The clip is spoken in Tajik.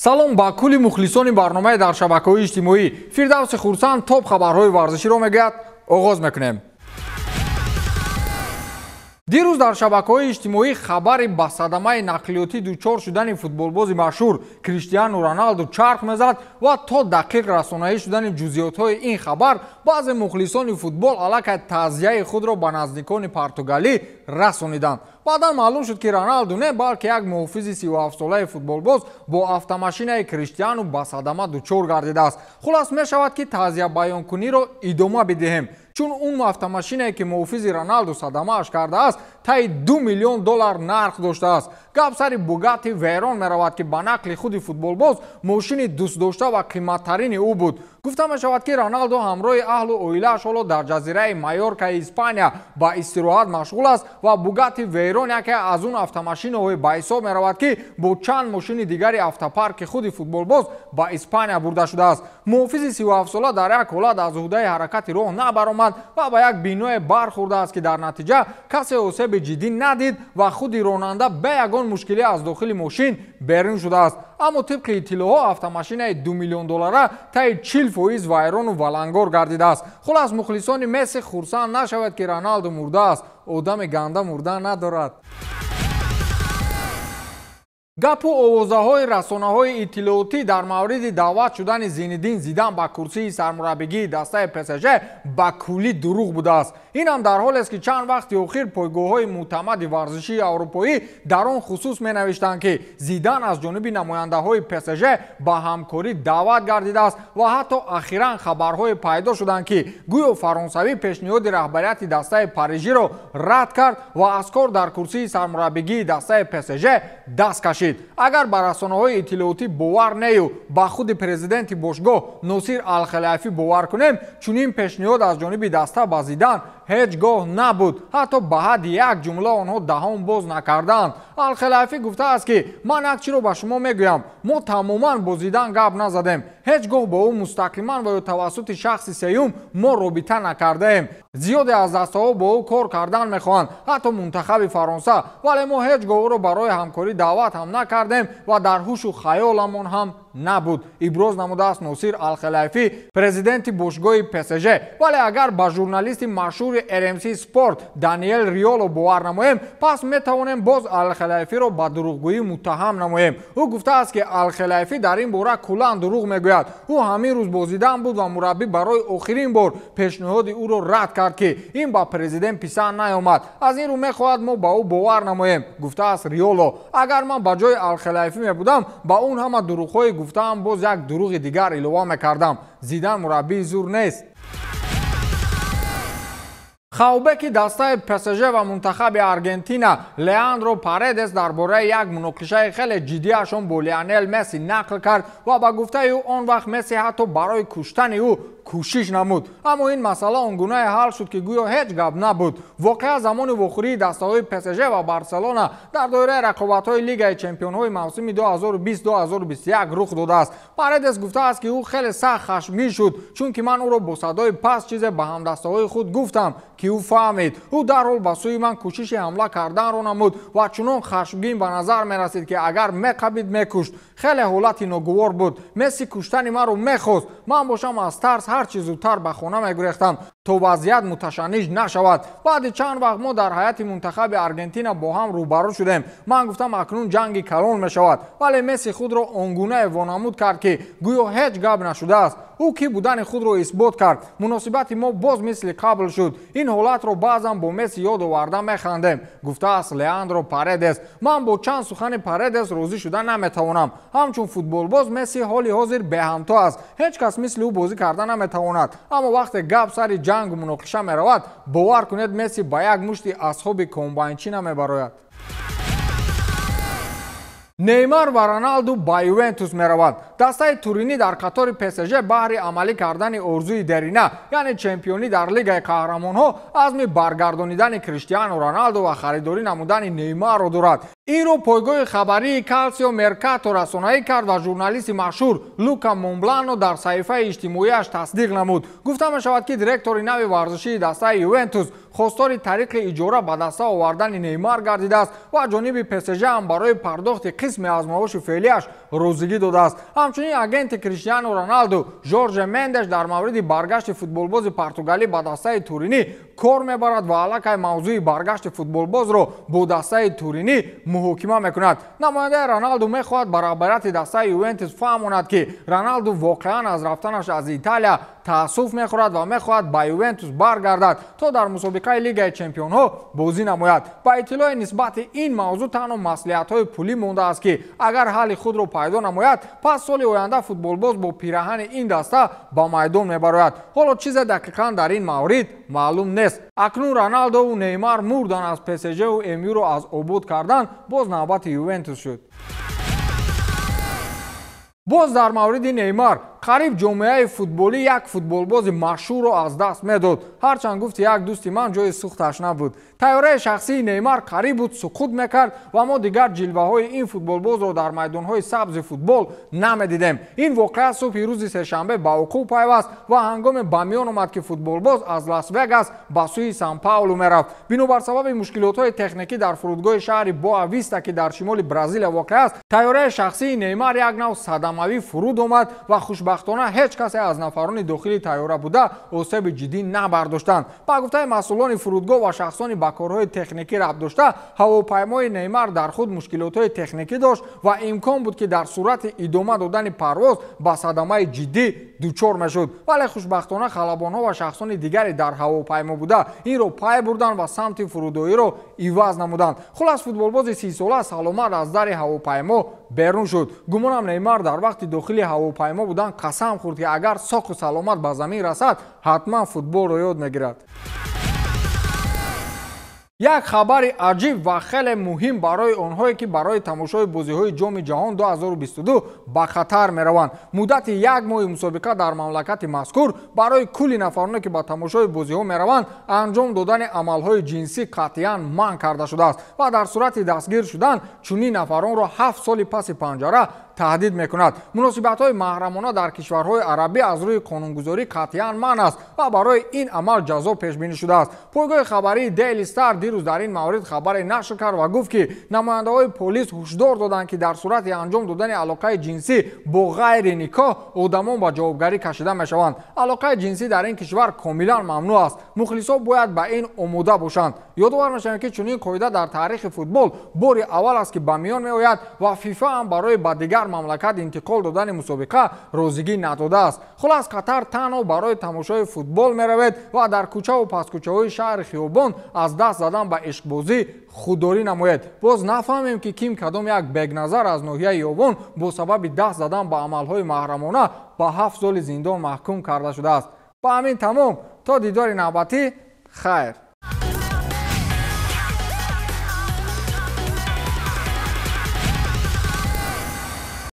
салом ба кулли мухлисони барномаи дар шабакаҳои иҷтимоӣ фирдавси хурсанд топ хабарҳои варзиширо мегӯяд. оғоз мекунем. дирӯз дар шабакаҳои иҷтимоӣ хабари ба садамаи нақлиётӣ дучор шудани футболбози машҳур Криштиану Роналду чарх мезад ва то дақиқ расонаӣ шудани ҷузъиётҳои ин хабар баъзе мухлисони футбол аллакай таъзияи худро ба наздикони португалӣ расониданд. баъдан маълум шуд ки Роналду не балки як муҳофизи 37-солаи футболбоз бо автомашинаи Криштиану ба садама дучор гардидааст. хулас мешавад ки таъзиябаёнкуниро идома бидиҳем, чун он автомашинае ки муҳофизи Роналду садамааш кардааст таи $2 миллион нарх доштааст. гап сари Бугатти Вейрон меравад ки ба нақли худи футболбоз мошини дӯстдошта ва қиматтарини ӯ буд. гуфта мешавад ки Роналду ҳамроҳи аҳлу оилааш ҳоло дар ҷазираи Майоркаи Испания ба истироҳат машғул аст ва Бугатти Вейрон яке аз он автомашинаҳое ба ҳисоб меравад ки бо чанд мошини дигари автопарки худи футболбоз ба Испания бурда шудааст. муҳофизи 37сола дар як ҳолат аз уҳдаи ҳаракати роҳ набаромад ва ба як биное бархӯрдааст ки дар натиҷа касе осеби ҷиддӣ надид ва худи ронанда бе ягон мушкилӣ аз дохили мошин берун шудааст. аммо тибқи иттилоъҳо автомашинаи $2 миллион таи 40% вайрону валангор гардидааст. хулас мухлисони Месси хурсанд нашавад ки Роналду мурдааст. одами ганда мурда надорад. гапу овозаҳои расонаҳои иттилоотӣ дар мавриди даъват шудани Зинедин Зидан ба курсии сармураббигии дастаи ПСЖ ба куллӣ дурӯғ будааст. ин ҳам дар ҳолест ки чанд вақти охир пойгоҳҳои мӯътамади варзишии аврупоӣ дар он хусус менавиштанд ки Зидан аз ҷониби намояндаҳои ПСЖ ба ҳамкорӣ даъват гардидааст ва ҳатто ахиран хабарҳое пайдо шуданд ки гӯё фаронсавӣ пешниҳоди раҳбарияти дастаи парижиро рад кард ва аз кор дар курсии сармураббигии дастаи ПСЖ даст кашид. агар ба расонаҳои иттилоотӣ бовар нею ба худи президенти бошгоҳ Носир Алхелайфӣ бовар кунем, чунин пешниҳод аз ҷониби даста ба Зидан ҳеҷ гоҳ набуд. ҳатто ба ҳадди як ҷумла онҳо даҳон боз накарданд. Алхелайфӣ гуфтааст ки ман як чиро ба шумо мегӯям, мо тамоман бо Зидан гап назадем, ҳеҷ гоҳ бо ӯ мустақиман ва ё тавассути шахси сеюм мо робита накардаем. зиёде аз дастаҳо бо ӯ кор кардан мехоҳанд, ҳатто мунтахаби Фаронса, вале мо ҳеҷ гоҳ ӯро барои ҳамкорӣ даъват ҳам накардем ва дар ҳушу хаёламон ҳам набуд. иброз намудааст Носир Алхелайфӣ, президенти бошгоҳи ПСЖ. вале агар ба журналисти машҳури RMC Sport Даниэл Риоло бовар намоем, пас метавонем боз Алхелайфиро ба дурӯғгӯӣ муттаҳам намоем. ӯ гуфтааст ки Алхелайфӣ дар ин бора куллан дурӯғ мегӯяд. ӯ ҳамин рӯз бо Зидан буд ва мураббӣ барои охирин бор пешниҳоди ӯро рад кард ки ин ба президент писанд наёмад. аз ин рӯ мехоҳад мо ба ӯ бовар намоем, гуфтааст Риоло. агар ман ба ҷои Алхелайфӣ мебудам, ба он ҳама дурӯғҳои гуфтаам боз як дурӯғи дигар илова мекардам. Зидан мураббии зур нест. хавбеки дастаи ПСЖ ва мунтахаби Аргентина Леандро Паредес дар бораи як муноқишаи хеле ҷиддиашон бо Лионел Месси нақл кард ва ба гуфтаи ӯ он вақт Месси ҳатто барои куштани ӯ кӯшиш намуд. аммо ин масъала он гуна ҳал шуд ки гӯё ҳеҷ гап набуд. воқеа замони вохӯрии дастаҳои ПСЖ ва Барселона дар доираи рақобатҳои Лигаи чемпионҳои мавсими 2020-2021 рух додааст. Паредес гуфтааст ки ӯ хеле сахт хашмгин шуд, чунки ман ӯро бо садои паст чизе ба ҳамдастаҳои худ гуфтам ки ӯ фаҳмид. ӯ дарҳол ба сӯи ман кӯшиши ҳамла карданро намуд ва чунон хашмгин ба назар мерасид ки агар меқабид мекушт. хеле ҳолати ногувор буд. Месси куштани маро мехост. ман бошам аз тарс ҳарчи зудтар ба хона мегурехтам то вазъият муташанниж нашавад. баъди чанд вақт мо дар ҳайати мунтахаби Аргентина бо ҳам рӯбарӯ шудем. ман гуфтам акнун ҷанги калон мешавад, вале Месси худро он гуна вонамуд кард ки гӯё ҳеҷ гап нашудааст. ӯ ки будани худро исбот кард. муносибати мо боз мисли қабл шуд. ин ҳолатро баъзан бо Месси ёд оварда механдем, гуфтааст Леандро Паредес. ман бо чанд сухани Паредес розӣ шуда наметавонам. ҳамчун футболбоз Месси ҳоли ҳозир беҳамто аст. ҳеҷ кас мисли ӯ бозӣ карда наметавонад. аммо вақте гап сари ҷангу муноқиша меравад, бовар кунед Месси ба як мушти асҳоби комбайнчина мебарояд. Неймар ва Роналду ба Ювентус мераванд. дастаи туринӣ дар қатори псж баҳри амалӣ кардани орзуи дерина яъне чемпионӣ дар лигаи қаҳрамонҳо азми баргардонидани криштиану роналду ва харидорӣ намудани неймарро дорад. инро пойгоҳи хабарии калсио меркато расонаӣ кард ва журналисти машҳур лука монблано дар саҳифаи иҷтимоияш тасдиқ намуд. гуфта мешавад ки директори нави варзишии дастаи ювентус хостори тариқи иҷора ба даста овардани неймар гардидааст ва ҷониби псж ҳам барои пардохти қисми аз маоши феълияш розигӣ додааст. ҳамчунин агенти криштиану роналду жорже мендеш дар мавриди баргашти футболбози португалӣ ба дастаи туринӣ кор мебарад ва аллакай мавзӯи баргашти футболбозро бо дастаи туринӣ муҳокима мекунад. намояндаи роналду мехоҳад ба раҳбарияти дастаи ювентус фаҳмонад ки роналду воқеан аз рафтанаш аз италия таассуф мехӯрад ва мехоҳад ба ювентус баргардад то дар мусобиқаи лигаи чемпионҳо бозӣ намояд. ба иттилои нисбати ин мавзӯъ танҳо маслиҳатҳои пулӣ мондааст ки агар ҳалли худро пайдо намояд пас соли оянда футболбоз бо пираҳани ин даста ба майдон мебарояд. ҳоло чизе дақиқан дар ин маврид маълум нест. акнун роналдову неймар мурдан аз псжу эмюро аз обод кардан боз навбати ювентус шуд. боз дар мавриди неймар қариб ҷомеаи футболӣ як футболбози машҳурро аз даст медод. ҳарчанд гуфти як дӯсти ман ҷои сӯхташ набуд. тайёраи шахсии неймар қариб буд суқут мекард ва мо дигар ҷилваҳои ин футболбозро дар майдонҳои сабзи футбол намедидем. ин воқеа субҳи рӯзи сешанбе ба вуқӯъ пайваст ва ҳангоме ба миён омад ки футболбоз аз лас вегас ба сӯи сан паулу мерафт. бинобар сабаби мушкилотҳои техникӣ дар фурудгоҳи шаҳри боа виста ки дар шимоли бразилия воқеъ аст, тайёраи шахсии неймар як нав садамавӣ фуруд омад ва хушбахтона ҳеҷ касе аз нафарони дохили тайёра буда осеби ҷиддӣ набардоштанд. ба гуфтаи масъулони фурудгоҳ ва шахсони ба корҳои техникӣ рабт дошта, ҳавопаймои неймар дар худ мушкилотҳои техникӣ дошт ва имкон буд ки дар сурати идома додани парвоз ба садамаи ҷиддӣ дучор мешуд. вале хушбахтона халабонҳо ва шахсони дигаре дар ҳавопаймо буда инро пай бурданд ва самти фурудоиро иваз намуданд. хулас футболбози 30 сола саломат аз дари ҳавопаймо берун шуд. гумонам неймар дар вақти дохили ҳавопаймо будан қасам хӯрд ки агар соқу саломат ба замин расад ҳатман футболро ёд мегирад. як хабари аҷиб ва хеле муҳим барои онҳое ки барои тамошои бозиҳои ҷоми ҷаҳон 2022 ба қатар мераванд. муддати як моҳи мусобиқа дар мамлакати мазкур барои кулли нафароне ки ба тамошои бозиҳо мераванд анҷом додани амалҳои ҷинсӣ қатъиян манъ карда шудааст ва дар сурати дастгир шудан чунин нафаронро 7 соли паси панҷара таҳдид мекунад. муносибатҳои маҳрамона дар кишварҳои арабӣ аз рӯи қонунгузорӣ қатъиян манъ аст ва барои ин амал ҷазо пешбинӣ шудааст. пойгоҳи хабарии Daily Star дирӯз дар ин маврид хабаре нашр кард ва гуфт ки намояндаҳои полис ҳушдор доданд ки дар сурати анҷом додани алоқаи ҷинсӣ бо ғайри никоҳ одамон ба ҷавобгарӣ кашида мешаванд. алоқаи ҷинсӣ дар ин кишвар комилан мамнӯъ аст. мухлисо бояд ба ин омода бошанд. ёдовар мешавем ки чунин қоида дар таърихи футбол бори аввал аст ки ба миён меояд ва фифа ҳам барои ба дигар мамлакат интиқол додани мусобиқа розигӣ надодааст. хулас қатар танҳо барои тамошои футбол меравед ва дар кӯчаву паскӯчаҳои шаҳри хиёбон аз даст задан ба ишқбозӣ худдорӣ намоед. боз нафаҳмем ки ким кадом як бегназар аз ноҳияи ёвон бо сабаби даст задан ба амалҳои маҳрамона ба 7 соли зиндон маҳкум карда шудааст. ба ҳамин тамом то дидори навбатӣ хайр.